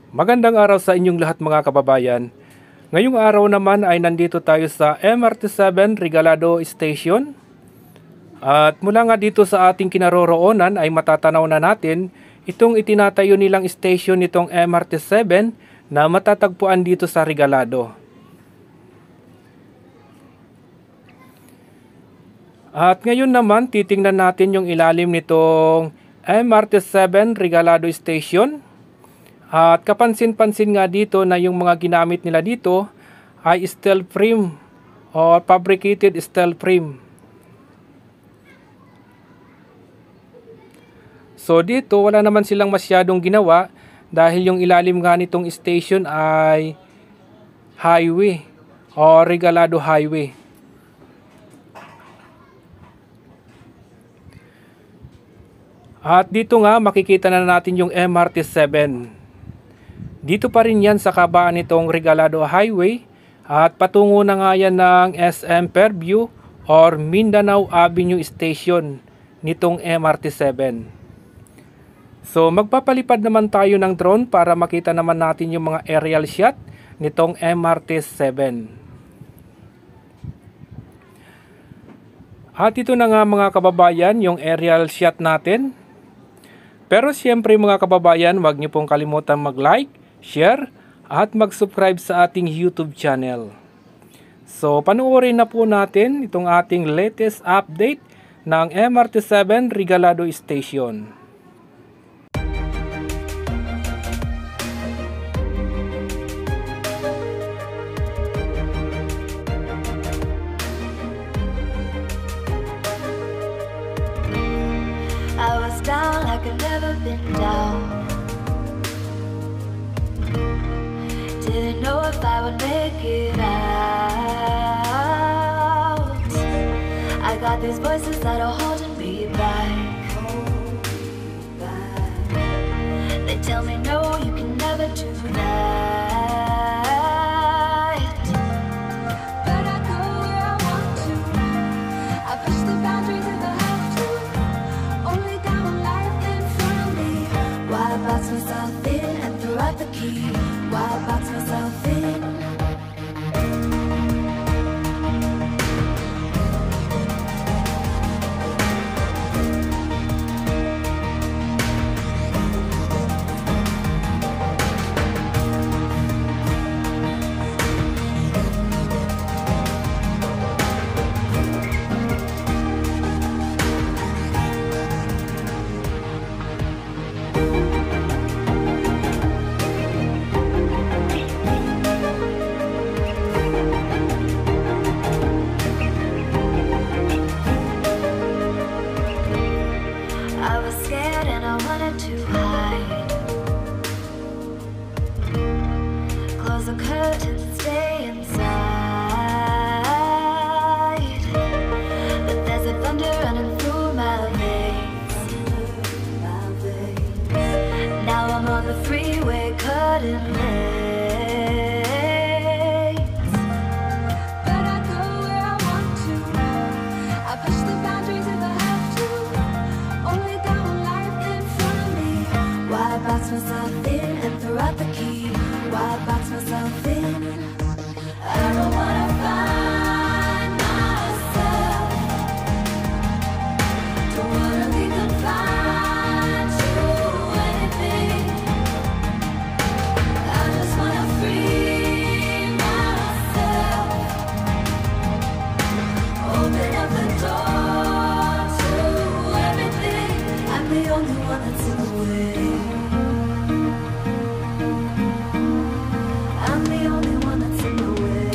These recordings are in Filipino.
Magandang araw sa inyong lahat mga kababayan. Ngayong araw naman ay nandito tayo sa MRT7 Regalado Station. At mula nga dito sa ating kinaroroonan ay matatanaw na natin itong itinatayo nilang station nitong MRT7 na matatagpuan dito sa Regalado. At ngayon naman titingnan natin yung ilalim nitong MRT7 Regalado Station. At kapansin-pansin nga dito na yung mga ginamit nila dito ay steel frame or fabricated steel frame. So dito wala naman silang masyadong ginawa dahil yung ilalim nga nitong station ay highway or Regalado Highway. At dito nga makikita na natin yung MRT7. Dito pa rin yan sa kabaan nitong Regalado Highway at patungo na nga yan ng SM Fairview or Mindanao Avenue Station nitong MRT7. So magpapalipad naman tayo ng drone para makita naman natin yung mga aerial shot nitong MRT7. At ito na nga mga kababayan yung aerial shot natin. Pero siyempre mga kababayan, huwag niyo pong kalimutan mag-like, share, at mag-subscribe sa ating YouTube channel. So, panoorin na po natin itong ating latest update ng MRT7 Regalado Station. I was down like I've never been down. Didn't know if I would make it out. I got these voices that are holding me back. They tell me no, you can never do that. But I go where I want to. I push the boundaries if I have to. Only got one life in front of me. Why box myself in and throw out the key? Why box myself in? I was scared and I wanted to hide. Close the curtains and stay inside. But there's a thunder running through my veins. Now I'm on the freeway cutting lanes. But I go where I want to. I push the boundaries if I have to. Only got one life in front of me. Why box myself in and throw out the key? Why box myself in? I don't wanna find myself. Don't wanna be confined to anything. I just wanna free myself. Open up the door to everything. I'm the only one that's in the way. I'm the only one that's in the way.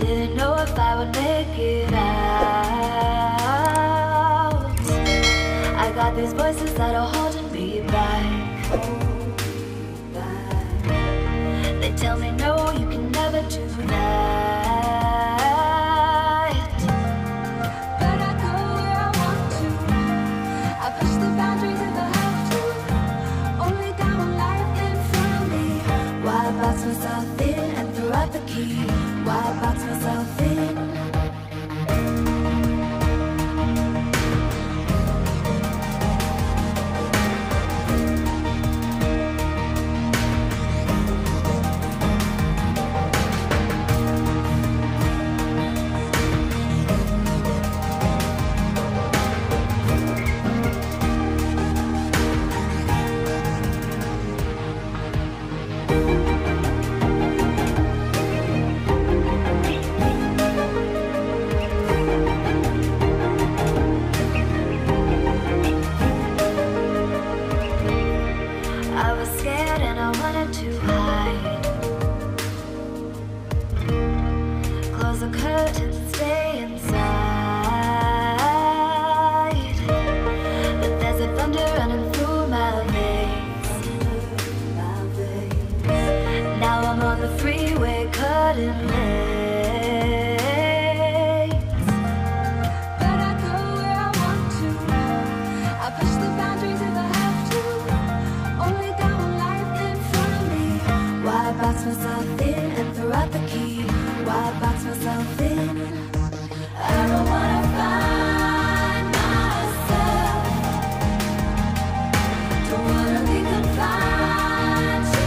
Didn't know if I would make it out. I got these voices that are holding me back. They tell me no, you can never do that. But I go where I want to. I push the boundaries if I have to. Only got one life in front of me. Why box myself in and throw out the key? Why box myself in? I was scared and I wanted to hide. Close the curtains and stay inside. But there's a thunder running through my veins. Now I'm on the freeway cutting lanes. But I go where I want to. I push the boundaries if I have to. Only got one life in front of me. Why box myself in and throw out the key? Why box myself in? I don't wanna find myself. Don't wanna be confined to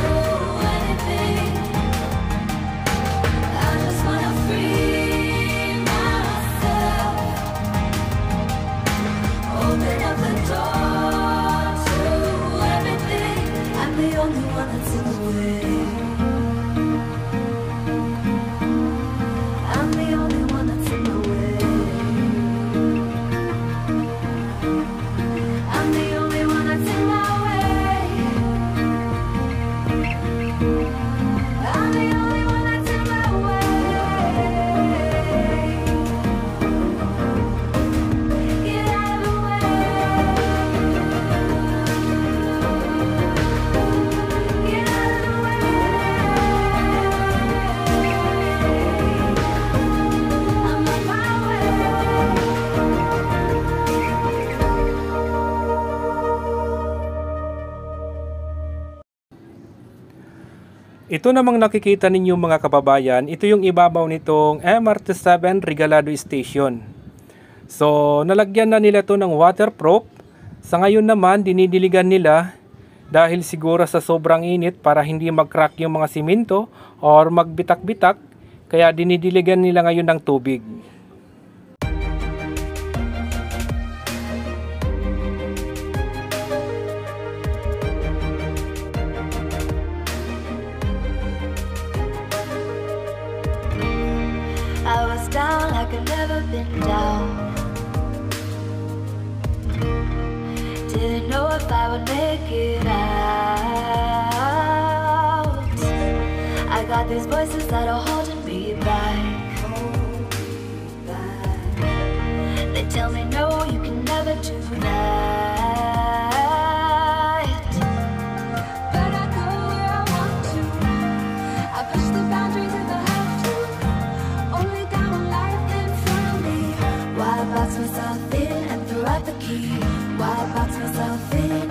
anything. I just wanna free myself. Open up the door to everything. I'm the only one that's in the way. I'm the only one that's in the way. I'm the only one that's in my way. I'm the only one that's in my way. Get out of the way. Get out of the way. I'm on my way. Ito namang nakikita ninyo mga kababayan, ito yung ibabaw nitong MRT7 Regalado Station. So, nalagyan na nila to ng waterproof. Sa ngayon naman, dinidiligan nila dahil siguro sa sobrang init para hindi mag-crack yung mga simento or magbitak-bitak. Kaya dinidiligan nila ngayon ng tubig. I was down like I've never been down. Didn't know if I would make it out. I got these voices that are holding me back. They tell me no, you can never do that. But I go where I want to. I push the boundaries if I have to. Only got one life in front of me. Why box myself in and throw out the key? Why box myself in?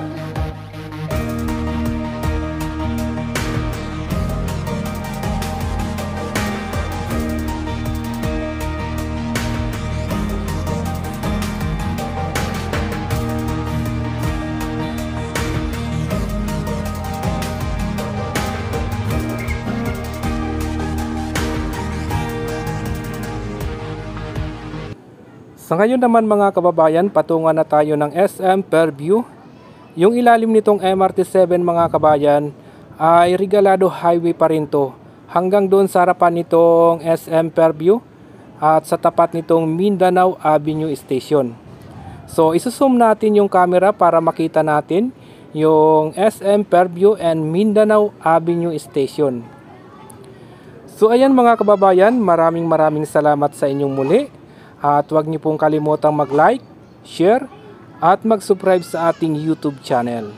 Sa ngayon naman mga kababayan, patungan na tayo ng SM Fairview. Yung ilalim nitong MRT7 mga kabayan ay Regalado Highway pa rin to. Hanggang doon sa harapan nitong SM Fairview at sa tapat nitong Mindanao Avenue Station. So isusum natin yung camera para makita natin yung SM Fairview and Mindanao Avenue Station. So ayan mga kababayan, maraming salamat sa inyong muli. At huwag niyo pong kalimutang mag-like, share, at mag-subscribe sa ating YouTube channel.